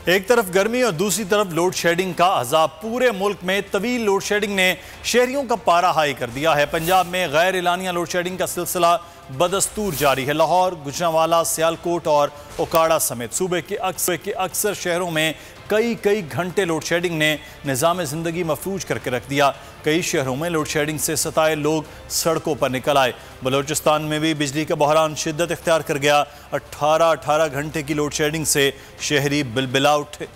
एक तरफ गर्मी और दूसरी तरफ लोड शेडिंग का अजाब। पूरे मुल्क में तवील लोड शेडिंग ने शहरियों का पारा हाई कर दिया है। पंजाब में गैर एलानिया लोड शेडिंग का सिलसिला बदस्तूर जारी है। लाहौर, गुजरांवाला, सियालकोट और ओकाड़ा समेत सूबे के अक्सर शहरों में कई घंटे लोड शेडिंग ने निज़ाम ज़िंदगी मफलूज करके रख दिया। कई शहरों में लोड शेडिंग से सताए लोग सड़कों पर निकल आए। बलोचिस्तान में भी बिजली का बहरान शिद्दत इख्तियार कर गया। 18 घंटे की लोड शेडिंग से शहरी बिलबिला उठे।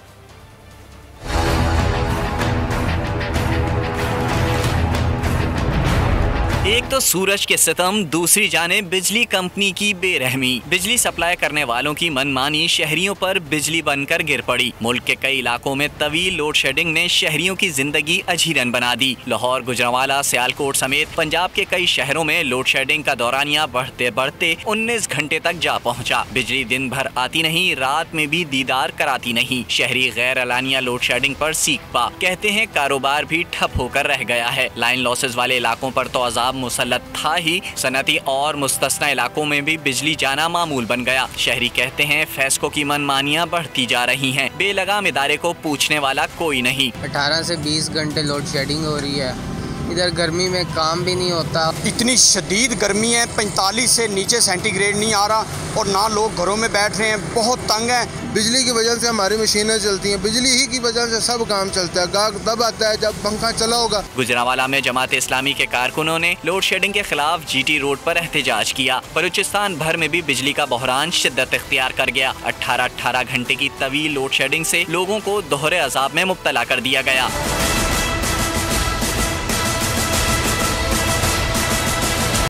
एक तो सूरज के सितम, दूसरी जाने बिजली कंपनी की बेरहमी। बिजली सप्लाई करने वालों की मनमानी शहरियों पर बिजली बनकर गिर पड़ी। मुल्क के कई इलाकों में तवील लोड शेडिंग ने शहरियों की जिंदगी अजीरन बना दी। लाहौर, गुजरांवाला, सियालकोट समेत पंजाब के कई शहरों में लोड शेडिंग का दौरानिया बढ़ते 19 घंटे तक जा पहुंचा। बिजली दिन भर आती नहीं, रात में भी दीदार कराती नहीं। शहरी गैर एलानिया लोड शेडिंग पर सीख पा। कहते हैं कारोबार भी ठप होकर रह गया है। लाइन लॉसेज वाले इलाकों पर तो अजाब मुसल्लत था ही, सनती और मुस्तस्ना इलाकों में भी बिजली जाना मामूल बन गया। शहरी कहते हैं फैसकों की मनमानियां बढ़ती जा रही हैं। बेलगाम इदारे को पूछने वाला कोई नहीं। 18 से 20 घंटे लोड शेडिंग हो रही है। इधर गर्मी में काम भी नहीं होता। इतनी शदीद गर्मी है, 45 से नीचे सेंटीग्रेड नहीं आ रहा और ना लोग घरों में बैठ रहे हैं। बहुत तंग है। बिजली की वजह से हमारी मशीनें चलती हैं। बिजली ही की वजह से सब काम चलता है। गाहक तब आता है जब पंखा चला होगा। गुजरांवाला में जमात इस्लामी के कारकुनों ने लोड शेडिंग के खिलाफ GT रोड पर एहतजाज किया। बलूचिस्तान भर में भी बिजली का बहरान शिद्दत इख्तियार कर गया। 18 घंटे की तवील लोड शेडिंग से लोगों को दोहरे अजाब में मुब्तला कर दिया गया।